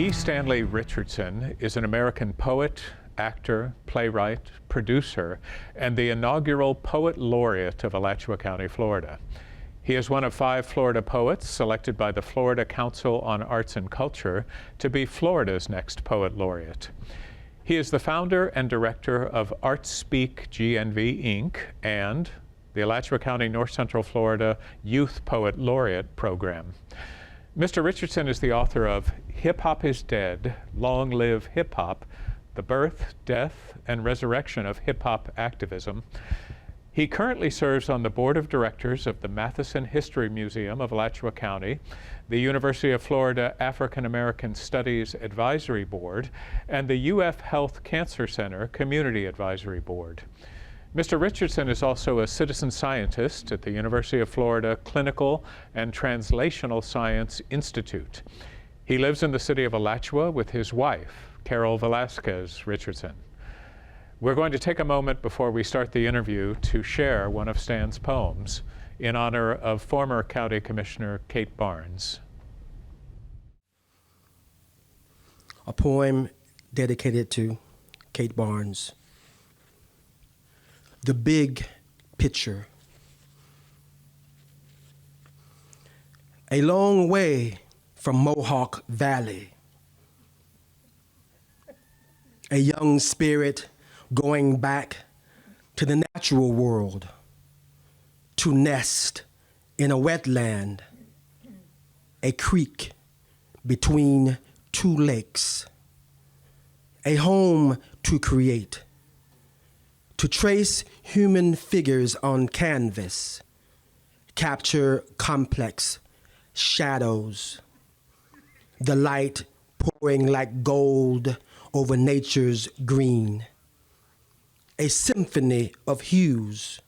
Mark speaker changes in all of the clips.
Speaker 1: Stanley Richardson is an American poet, actor, playwright, producer, and the inaugural Poet Laureate of Alachua County, Florida. He is one of 5 Florida poets selected by the Florida Council on Arts and Culture to be Florida's next Poet Laureate. He is the founder and director of ArtSpeak GNV Inc. and the Alachua County North Central Florida Youth Poet Laureate Program. Mr. Richardson is the author of Hip Hop is Dead, Long Live Hip Hop, The Birth, Death, and Resurrection of Hip Hop Activism. He currently serves on the board of directors of the Matheson History Museum of Alachua County, the University of Florida African American Studies Advisory Board, and the UF Health Cancer Center Community Advisory Board. Mr. Richardson is also a citizen scientist at the University of Florida Clinical and Translational Science Institute. He lives in the city of Alachua with his wife, Carol Velasquez Richardson. We're going to take a moment before we start the interview to share one of Stan's poems in honor of former County Commissioner Kate Barnes.
Speaker 2: A poem dedicated to Kate Barnes. The Big Picture. A long way from Mohawk Valley, a young spirit going back to the natural world to nest in a wetland, a creek between 2 lakes, a home to create, to trace human figures on canvas, capture complex shadows, the light pouring like gold over nature's green, a symphony of hues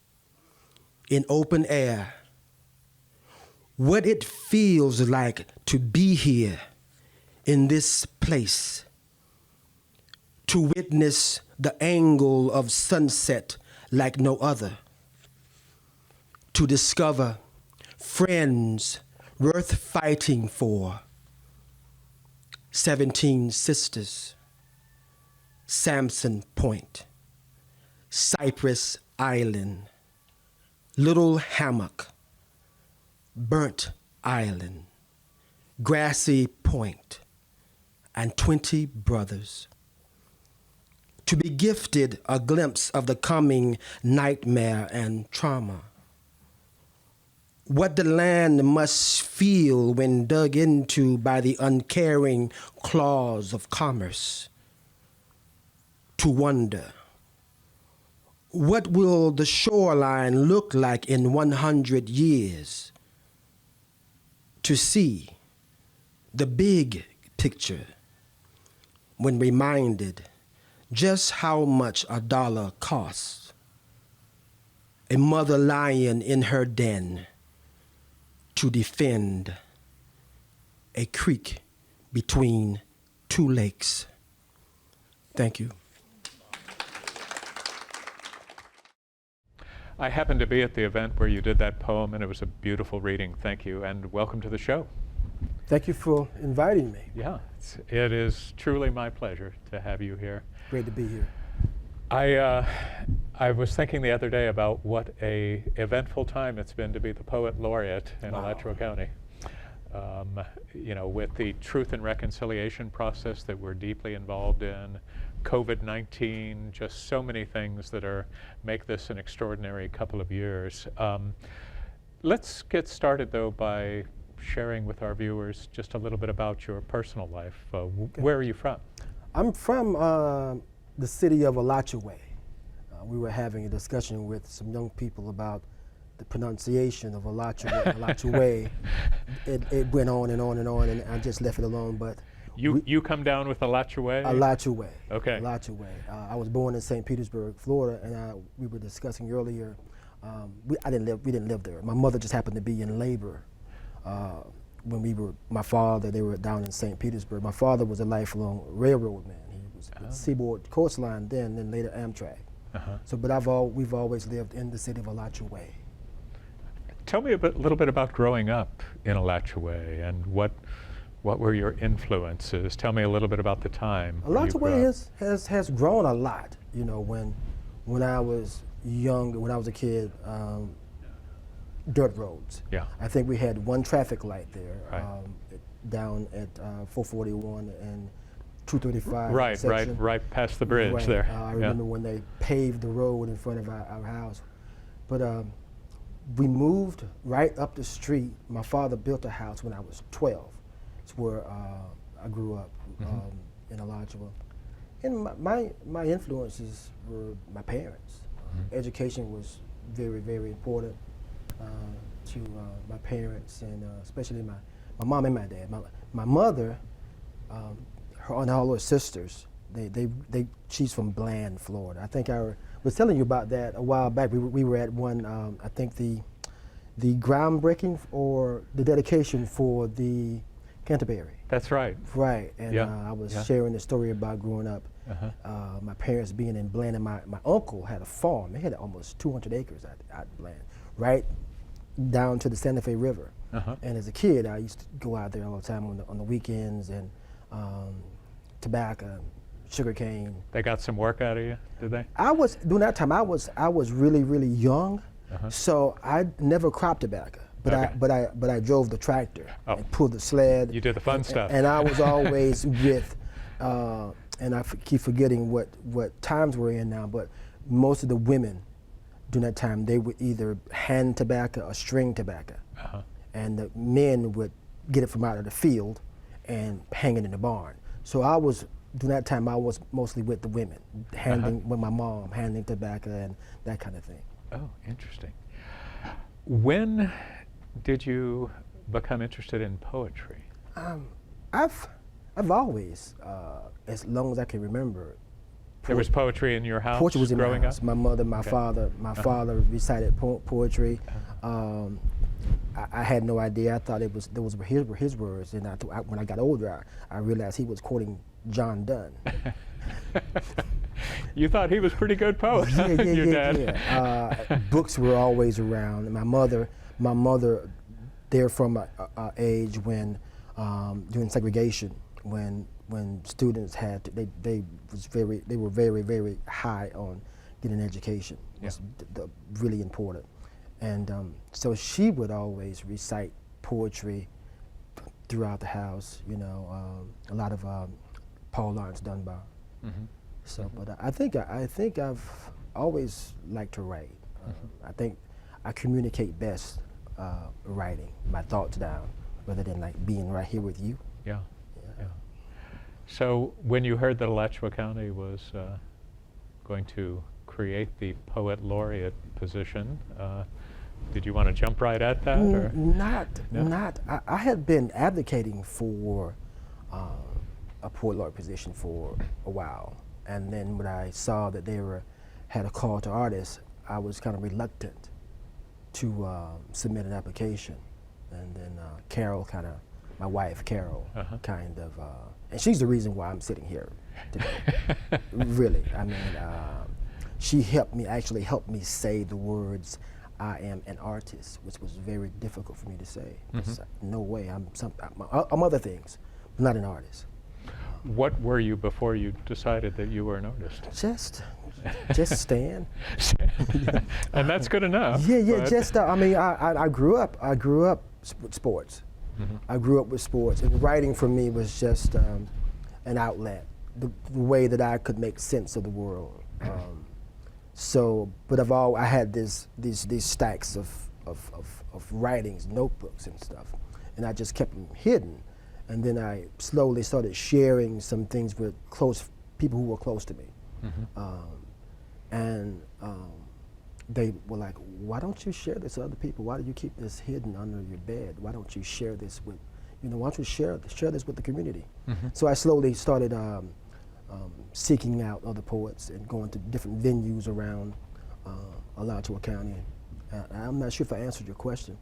Speaker 2: in open air. What it feels like to be here in this place, to witness the angle of sunset like no other, to discover friends worth fighting for. 17 Sisters, Samson Point, Cypress Island, Little Hammock, Burnt Island, Grassy Point, and 20 brothers. To be gifted a glimpse of the coming nightmare and trauma. What the land must feel when dug into by the uncaring claws of commerce. To wonder, what will the shoreline look like in 100 years? To see the big picture when reminded just how much a dollar costs. A mother lion in her den to defend a creek between 2 lakes. Thank you.
Speaker 1: I happened to be at the event where you did that poem, and it was a beautiful reading. Thank you, and welcome to the show.
Speaker 2: Thank you for inviting me.
Speaker 1: Yeah, it is truly my pleasure to have you here.
Speaker 2: Great to be here.
Speaker 1: I was thinking the other day about what a eventful time it's been to be the Poet Laureate in Alachua County. You know, with the truth and reconciliation process that we're deeply involved in, COVID-19, just so many things that make this an extraordinary couple of years. Let's get started though by sharing with our viewers just a little bit about your personal life. Okay. Where are you from? I'm from
Speaker 2: the city of Alachua. We were having a discussion with some young people about the pronunciation of Alachua. It went on and on and on, and I just left it alone. But
Speaker 1: you come down with Alachua?
Speaker 2: Alachua.
Speaker 1: Okay.
Speaker 2: Alachua. I was born in St. Petersburg, Florida, and we were discussing earlier. We didn't live there. My mother just happened to be in labor when they were down in St. Petersburg. My father was a lifelong railroad man. He was with Seaboard Coastline then, and later Amtrak. So, but we've always lived in the city of Alachua.
Speaker 1: Tell me a little bit about growing up in Alachua and what What were your influences? Tell me a little bit about the time. when you
Speaker 2: Alachua
Speaker 1: grew up.
Speaker 2: has grown a lot. You know, when I was young, when I was a kid, dirt roads.
Speaker 1: Yeah.
Speaker 2: I think we had one traffic light there,
Speaker 1: Right.
Speaker 2: down at 441 and 235.
Speaker 1: Right,
Speaker 2: section.
Speaker 1: right past the bridge
Speaker 2: Right.
Speaker 1: there.
Speaker 2: I
Speaker 1: Yeah.
Speaker 2: remember when they paved the road in front of our house. But we moved right up the street. My father built a house when I was 12. It's where I grew up in Alachua. And my influences were my parents. Education was very, very important to my parents, and especially my mom and my dad. My mother, her and all her sisters, she's from Bland, Florida. I think I was telling you about that a while back. We were at one, I think the groundbreaking or the dedication for the Canterbury.
Speaker 1: That's right.
Speaker 2: Right, and
Speaker 1: Yeah.
Speaker 2: I was
Speaker 1: Yeah.
Speaker 2: sharing the story about growing up, my parents being in Bland, and my uncle had a farm. They had almost 200 acres at Bland, right down to the Santa Fe River. And as a kid, I used to go out there all the time on the weekends, and tobacco, sugarcane.
Speaker 1: They got some work out of you, did they?
Speaker 2: During that time, I was really, really young, so I never cropped tobacco. But
Speaker 1: Okay.
Speaker 2: but I drove the tractor
Speaker 1: Oh.
Speaker 2: and pulled the sled.
Speaker 1: You did the fun stuff.
Speaker 2: And I was always with, and I keep forgetting what times we're in now, but most of the women during that time, they would either hand tobacco or string tobacco. And the men would get it from out of the field and hang it in the barn. So during that time, I was mostly with the women, with my mom, handing tobacco and that kind of thing.
Speaker 1: Oh, interesting. When did you become interested in poetry?
Speaker 2: I've always, as long as I can remember,
Speaker 1: There was poetry in your house
Speaker 2: poetry was in my
Speaker 1: growing
Speaker 2: house.
Speaker 1: up?
Speaker 2: My mother, my
Speaker 1: Okay.
Speaker 2: father, my father recited poetry. I had no idea. I thought those were his words, and when I got older, I realized he was quoting John Donne.
Speaker 1: You thought he was pretty good poet, your dad?
Speaker 2: Yeah. Books were always around. And my mother, they're from a age when during segregation, when students had to, they were very, very high on getting an education. It was really important. And so she would always recite poetry throughout the house, you know, a lot of Paul Laurence Dunbar. So, but I think I've always liked to write. I think I communicate best writing my thoughts down, rather than like being right here with you.
Speaker 1: Yeah. So when you heard that Alachua County was going to create the Poet Laureate position, did you want to jump right at that? Or?
Speaker 2: Not. I had been advocating for a Poet Laureate position for a while, and then when I saw that they had a call to artists, I was kind of reluctant to submit an application, and then Carol my wife Carol, and she's the reason why I'm sitting here today. Really, I mean, she helped me say the words, "I am an artist," which was very difficult for me to say. No way, I'm other things, but not an artist.
Speaker 1: What were you before you decided that you were an artist?
Speaker 2: Just Stan.
Speaker 1: And that's good enough.
Speaker 2: Yeah. Just I mean, I grew up with sports. I grew up with sports, and writing for me was just an outlet, the way that I could make sense of the world. But I had these stacks of writings, notebooks and stuff, and I just kept them hidden. And then I slowly started sharing some things with people who were close to me. They were like, "Why don't you share this with other people? Why do you keep this hidden under your bed? Why don't you share this with, why don't you share this with the community?" So I slowly started seeking out other poets and going to different venues around Alachua County. I'm not sure if I answered your question,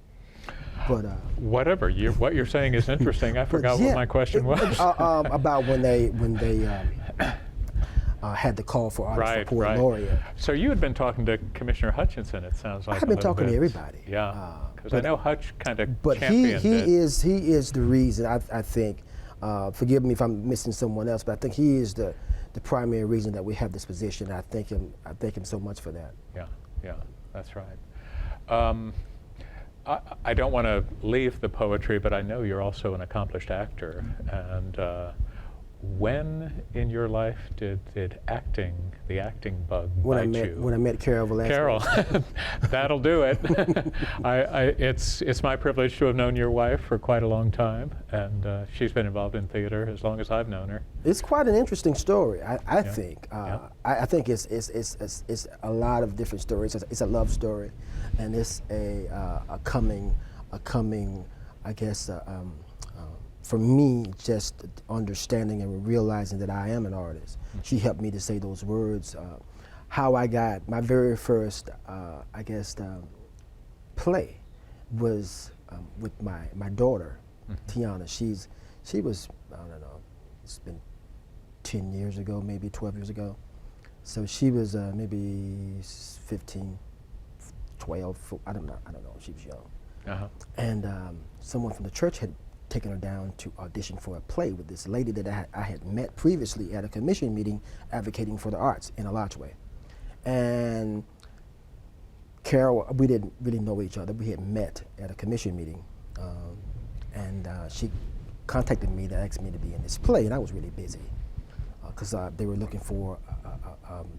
Speaker 2: but
Speaker 1: whatever. What you're saying is interesting. I forgot what my question was.
Speaker 2: About when they had the call for artists for Poet Laureate.
Speaker 1: So you had been talking to Commissioner Hutchinson, it sounds like.
Speaker 2: I have been talking to everybody.
Speaker 1: Yeah, because I know Hutch kind of
Speaker 2: But
Speaker 1: championed
Speaker 2: he
Speaker 1: it.
Speaker 2: is the reason I think Forgive me if I'm missing someone else, but I think he is the primary reason that we have this position. I thank him so much for that.
Speaker 1: Yeah, that's right. I don't want to leave the poetry, but I know you're also an accomplished actor. And when in your life did the acting bug bite you?
Speaker 2: When I met Carol Velasquez.
Speaker 1: Carol, that'll do it. It's my privilege to have known your wife for quite a long time, and she's been involved in theater as long as I've known her.
Speaker 2: It's quite an interesting story, I think.
Speaker 1: Yeah.
Speaker 2: I think it's a lot of different stories. It's a love story, and it's a coming, I guess. For me, just understanding and realizing that I am an artist. She helped me to say those words. How I got my very first, play was with my daughter, Tiana. She was, I don't know, it's been 10 years ago, maybe 12 years ago. So she was maybe 15, 12, I don't know, she was young.
Speaker 1: Uh-huh.
Speaker 2: And someone from the church had taken her down to audition for a play with this lady that I had met previously at a commission meeting advocating for the arts in Alachua. And Carol, we didn't really know each other. We had met at a commission meeting. And she contacted me to ask me to be in this play, and I was really busy because they were looking for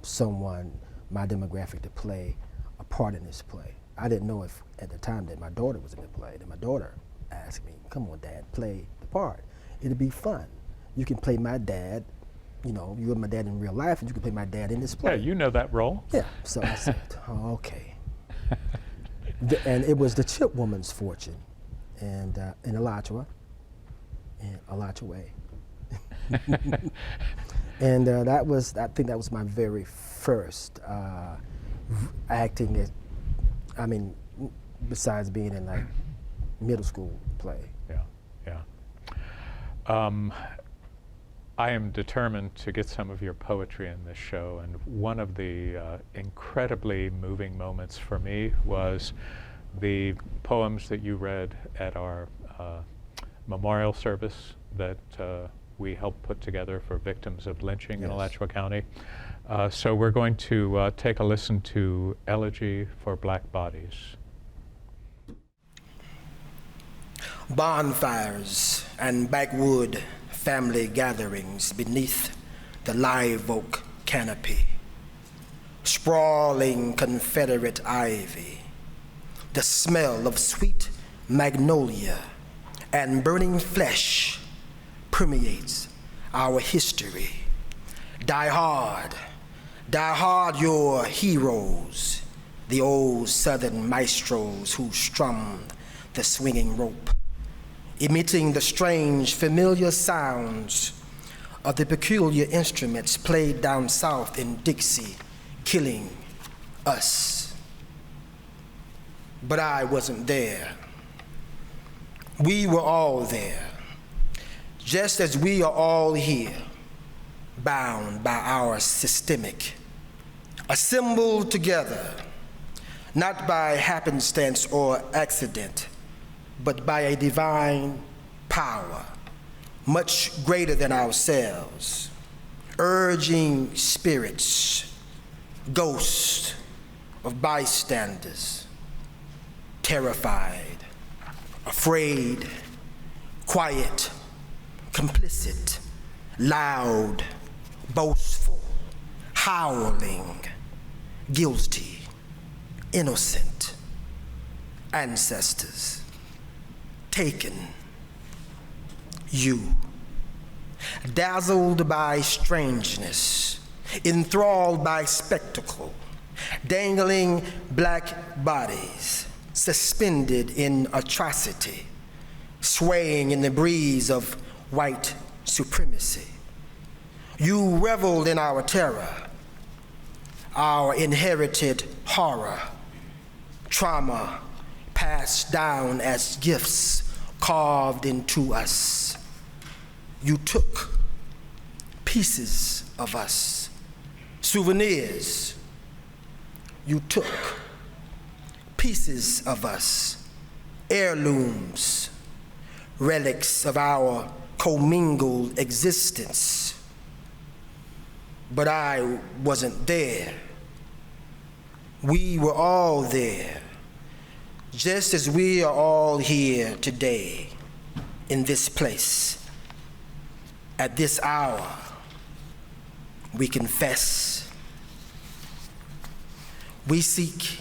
Speaker 2: someone, my demographic, to play a part in this play. I didn't know if at the time that my daughter was in the play. Then my daughter asked me, "Come on, Dad, play the part. It'll be fun. You can play my dad. You know, you're my dad in real life, and you can play my dad in this play."
Speaker 1: Yeah, you know that role.
Speaker 2: Yeah. So I said, "Oh, okay." And it was the Chip Woman's Fortune, and in Alachua, and I think that was my very first acting. Besides being in like middle school play.
Speaker 1: Yeah. I am determined to get some of your poetry in this show, and one of the incredibly moving moments for me was the poems that you read at our memorial service that we helped put together for victims of lynching in Alachua County. So we're going to take a listen to Elegy for Black Bodies.
Speaker 2: Bonfires and backwood family gatherings beneath the live oak canopy, sprawling Confederate ivy, the smell of sweet magnolia and burning flesh permeates our history. Die hard your heroes, the old Southern maestros who strummed the swinging rope, emitting the strange, familiar sounds of the peculiar instruments played down south in Dixie, killing us. But I wasn't there. We were all there, just as we are all here, bound by our systemic, assembled together, not by happenstance or accident, but by a divine power much greater than ourselves, urging spirits, ghosts of bystanders, terrified, afraid, quiet, complicit, loud, boastful, howling, guilty, innocent, ancestors, taken, you, dazzled by strangeness, enthralled by spectacle, dangling black bodies, suspended in atrocity, swaying in the breeze of white supremacy. You reveled in our terror, our inherited horror, trauma passed down as gifts carved into us. You took pieces of us, souvenirs. You took pieces of us, heirlooms, relics of our commingled existence. But I wasn't there. We were all there, just as we are all here today, in this place. At this hour, we confess. We seek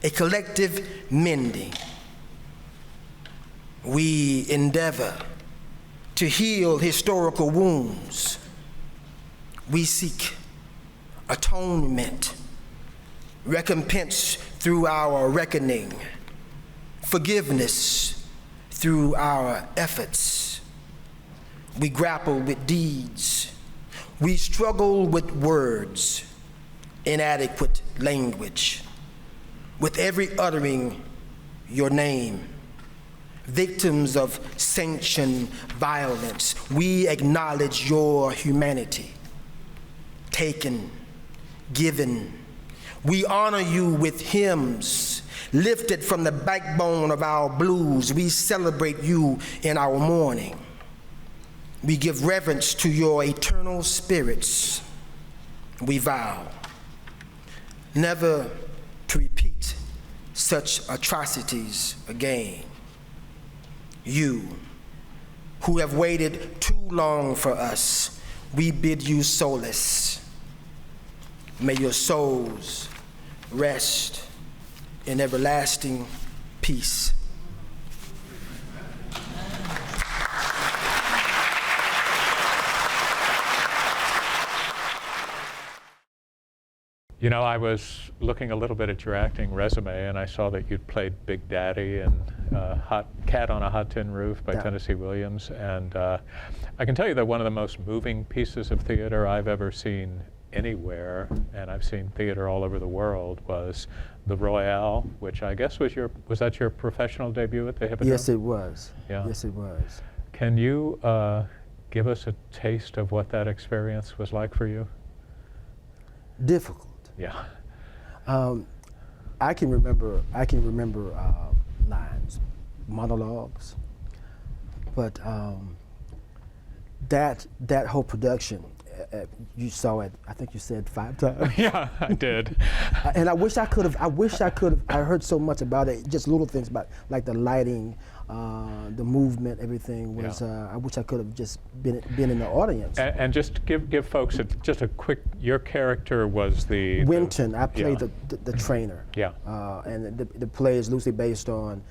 Speaker 2: a collective mending. We endeavor to heal historical wounds. We seek atonement, recompense through our reckoning, forgiveness through our efforts. We grapple with deeds. We struggle with words, inadequate language, with every uttering your name. Victims of sanctioned violence, we acknowledge your humanity. Taken, given, we honor you with hymns. Lifted from the backbone of our blues, we celebrate you in our mourning. We give reverence to your eternal spirits. We vow never to repeat such atrocities again. You, who have waited too long for us, we bid you solace. May your souls rest in everlasting peace.
Speaker 1: You know, I was looking a little bit at your acting resume, and I saw that you'd played Big Daddy and Cat on a Hot Tin Roof by Tennessee Williams. And I can tell you that one of the most moving pieces of theater I've ever seen anywhere, and I've seen theater all over the world, was The Royale, which I guess was that your professional debut at the Hippodrome?
Speaker 2: Yes, it was.
Speaker 1: Yeah.
Speaker 2: Yes, it was.
Speaker 1: Can you give us a taste of what that experience was like for you?
Speaker 2: Difficult.
Speaker 1: Yeah.
Speaker 2: I can remember lines, monologues, but that whole production, you saw it. I think you said 5 times.
Speaker 1: Yeah, I did.
Speaker 2: And I wish I could have. I heard so much about it. Just little things about, like the lighting, the movement, everything was.
Speaker 1: Yeah.
Speaker 2: I wish I could have just been in the audience.
Speaker 1: And just give folks just a quick. Your character was the
Speaker 2: Winton. I played the trainer.
Speaker 1: Yeah.
Speaker 2: And the play is loosely based on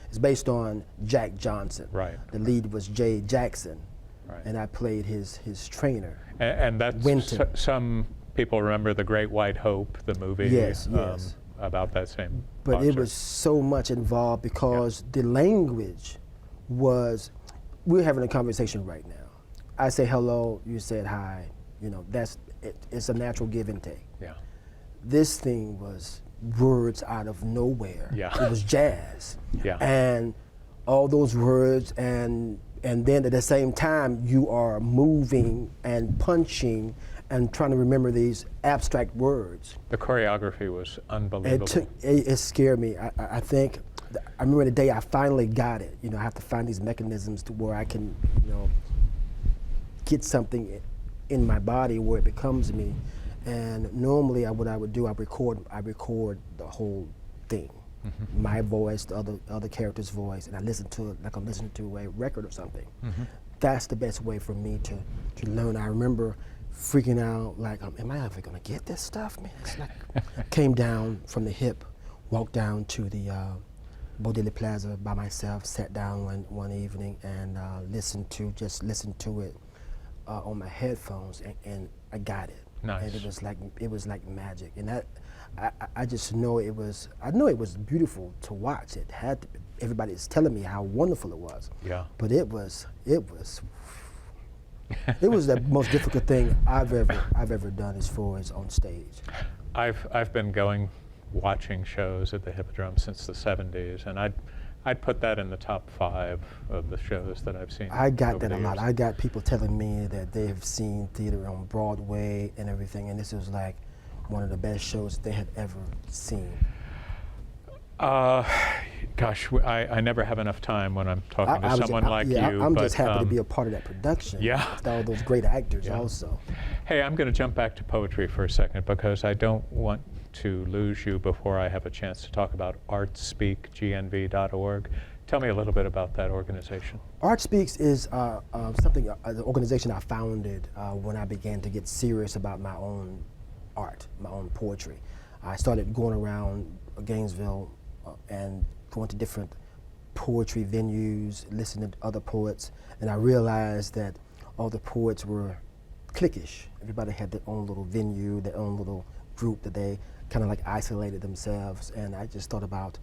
Speaker 2: Jack Johnson.
Speaker 1: Right.
Speaker 2: The lead was Jay Jackson.
Speaker 1: Right.
Speaker 2: And I played his trainer.
Speaker 1: And that's some people remember The Great White Hope, the movie.
Speaker 2: Yes.
Speaker 1: About that same.
Speaker 2: But
Speaker 1: boxer.
Speaker 2: it was so much involved because the language was. We're having a conversation right now. I say hello, you said hi. You know, that's it. It's a natural give and take.
Speaker 1: Yeah.
Speaker 2: This thing was words out of nowhere.
Speaker 1: Yeah.
Speaker 2: It was jazz.
Speaker 1: Yeah.
Speaker 2: And all those words and then at the same time you are moving and punching and trying to remember these abstract words.
Speaker 1: The choreography was unbelievable.
Speaker 2: It scared me. I think, I remember the day I finally got it. You know, I have to find these mechanisms to where I can, get something in my body where it becomes me. And normally what I would do, I record the whole thing. Mm-hmm. My voice, the other character's voice, and I listen to it like I'm listening to a record or something. Mm-hmm. That's the best way for me to learn. I remember freaking out, like, am I ever gonna get this stuff, man? It's like, came down from the hip, walked down to the Bodilly Plaza by myself, sat down one evening and listened to it on my headphones, and I got it.
Speaker 1: Nice.
Speaker 2: And it was like magic, and that. I just know it was. I know it was beautiful to watch. It had to. Everybody is telling me how wonderful it was.
Speaker 1: Yeah.
Speaker 2: But it was the most difficult thing I've ever done as far as on stage.
Speaker 1: I've been watching shows at the Hippodrome since the 70s, and I'd put that in the top 5 of the shows that I've seen.
Speaker 2: I got that a lot.
Speaker 1: Years.
Speaker 2: I got people telling me that they have seen theater on Broadway and everything, and this was like one of the best shows they had ever seen.
Speaker 1: God, Gosh, I never have enough time when I'm talking to someone like
Speaker 2: yeah,
Speaker 1: you.
Speaker 2: I'm
Speaker 1: but,
Speaker 2: just happy to be a part of that production.
Speaker 1: Yeah.
Speaker 2: With all those great actors
Speaker 1: Yeah.
Speaker 2: also.
Speaker 1: Hey, I'm going to jump back to poetry for a second because I don't want to lose you before I have a chance to talk about artspeakgnv.org. Tell me a little bit about that organization.
Speaker 2: Art Speaks is an organization I founded when I began to get serious about my own art, my own poetry. I started going around Gainesville and going to different poetry venues, listening to other poets, and I realized that all the poets were cliquish. Everybody had their own little venue, their own little group that they kind of like isolated themselves, and I just thought about,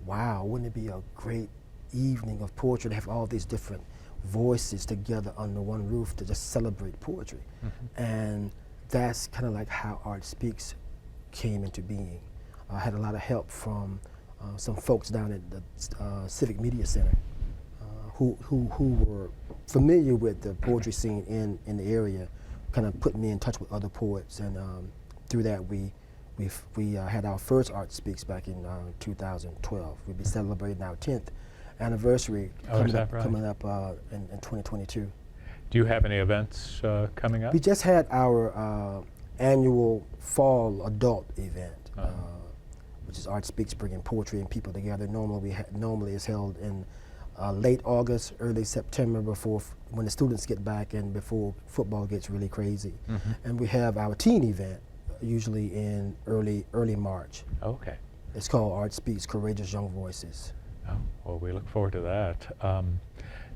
Speaker 2: wow, wouldn't it be a great evening of poetry to have all these different voices together under one roof to just celebrate poetry. Mm-hmm. And that's kind of like how Art Speaks came into being. I had a lot of help from some folks down at the Civic Media Center who were familiar with the poetry scene in the area, kind of put me in touch with other poets, and through that we had our first Art Speaks back in 2012. We'll be celebrating our 10th anniversary coming up in 2022.
Speaker 1: Do you have any events coming up?
Speaker 2: We just had our annual fall adult event, which is Art Speaks, bringing poetry and people together. Normally it's held in late August, early September, when the students get back and before football gets really crazy. Mm-hmm. And we have our teen event usually in early March.
Speaker 1: Okay.
Speaker 2: It's called Art Speaks, Courageous Young Voices.
Speaker 1: Oh, well, we look forward to that.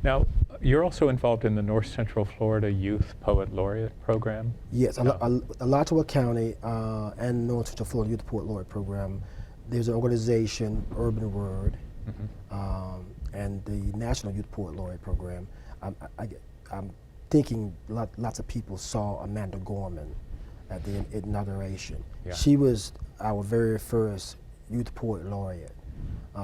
Speaker 1: Now, you're also involved in the North Central Florida Youth Poet Laureate program?
Speaker 2: Yes, Alachua County and North Central Florida Youth Poet Laureate program. There's an organization, Urban Word, mm-hmm. And the National Youth Poet Laureate program. I'm thinking lots of people saw Amanda Gorman at the inauguration. Yeah. She was our very first Youth Poet Laureate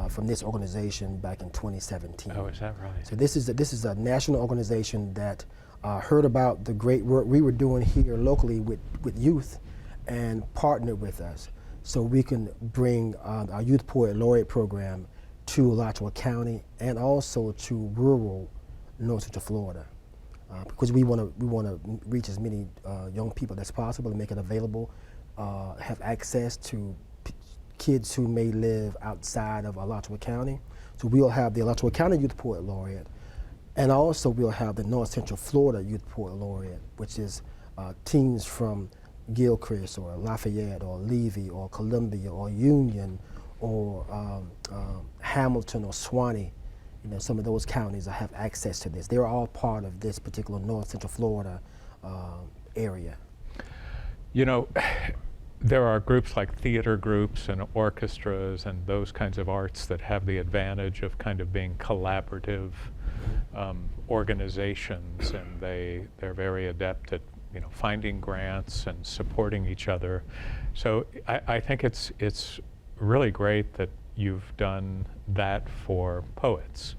Speaker 2: from this organization back in 2017.
Speaker 1: Oh, is that right?
Speaker 2: So this is a national organization that heard about the great work we were doing here locally with youth and partnered with us so we can bring our Youth Poet Laureate program to Alachua County and also to rural North Central Florida. Because we want to reach as many young people as possible and make it available, have access to kids who may live outside of Alachua County. So we'll have the Alachua County Youth Poet Laureate, and also we'll have the North Central Florida Youth Poet Laureate, which is teens from Gilchrist or Lafayette or Levy or Columbia or Union or Hamilton or Suwannee. You know, some of those counties have access to this. They're all part of this particular North Central Florida area. You know,
Speaker 1: there are groups like theater groups and orchestras and those kinds of arts that have the advantage of kind of being collaborative organizations, and they're very adept at finding grants and supporting each other. So I think it's really great that you've done that for poets.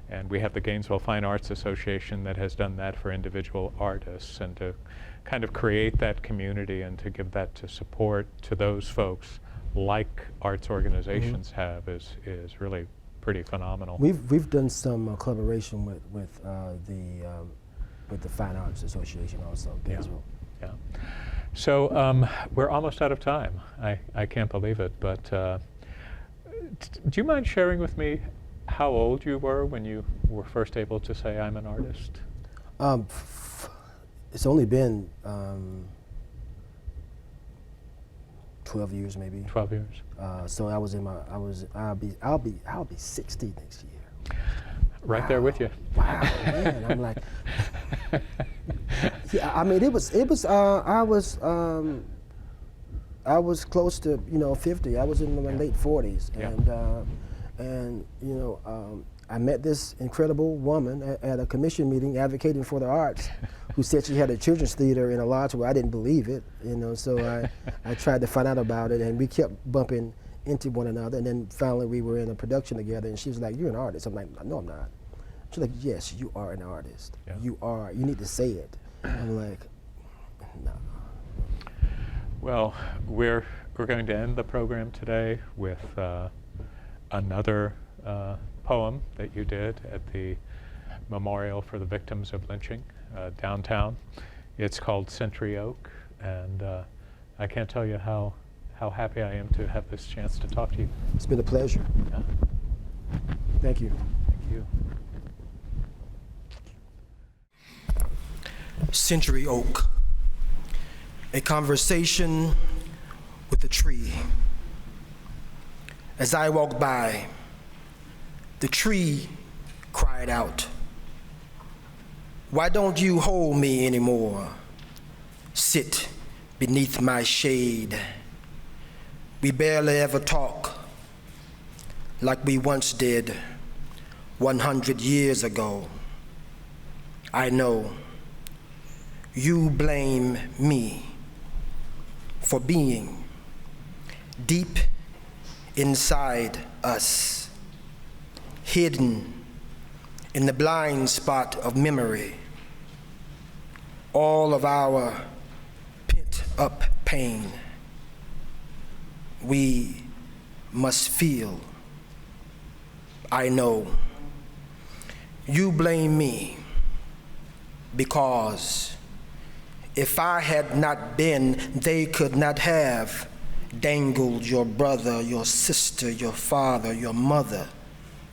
Speaker 1: And we have the Gainesville Fine Arts Association that has done that for individual artists, and to kind of create that community and to give that to support to those folks like arts organizations mm-hmm. have is really pretty phenomenal.
Speaker 2: We've done some collaboration with the Fine Arts Association also, Gainesville.
Speaker 1: Yeah. So we're almost out of time. I can't believe it, but do you mind sharing with me how old you were when you were first able to say, I'm an artist?
Speaker 2: It's only been 12 years maybe.
Speaker 1: 12 years.
Speaker 2: So I'll be 60 next year.
Speaker 1: Right
Speaker 2: wow.
Speaker 1: There with you.
Speaker 2: Wow, man! I'm like, yeah. I mean, I was close to 50. I was in my late 40s, yeah. And I met this incredible woman at a commission meeting advocating for the arts, who said she had a children's theater in Alachua. I didn't believe it, so I tried to find out about it, and we kept bumping into one another, and then finally we were in a production together, and she was like, "You're an artist." I'm like, "No, I'm not." She's like, "Yes, you are an artist. Yeah. You are. You need to say it." I'm like, "No."
Speaker 1: Well, we're going to end the program today with another poem that you did at the Memorial for the Victims of Lynching downtown. It's called Century Oak, and I can't tell you how happy I am to have this chance to talk to you.
Speaker 2: It's been a pleasure.
Speaker 1: Yeah.
Speaker 2: Thank you.
Speaker 1: Thank you.
Speaker 2: Century Oak, a conversation with a tree. As I walked by, the tree cried out, "Why don't you hold me anymore? Sit beneath my shade. We barely ever talk like we once did 100 years ago. I know you blame me for being deep inside us, hidden in the blind spot of memory, all of our pent-up pain. We must feel. I know you blame me because if I had not been, they could not have dangled your brother, your sister, your father, your mother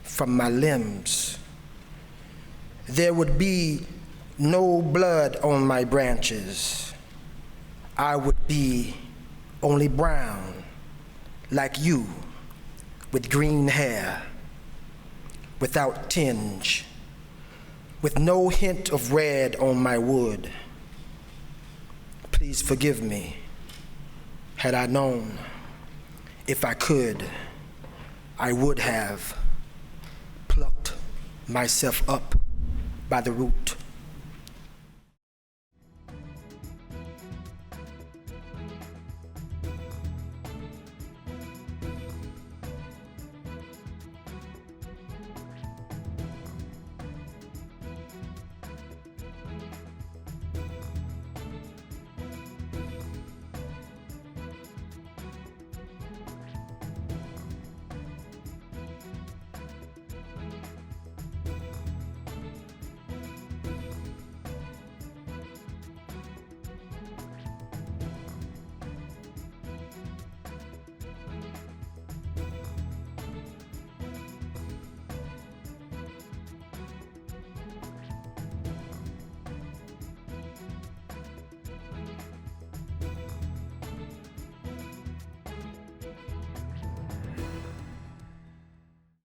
Speaker 2: from my limbs. There would be no blood on my branches. I would be only brown, like you, with green hair, without tinge, with no hint of red on my wood. Please forgive me. Had I known, if I could, I would have plucked myself up by the root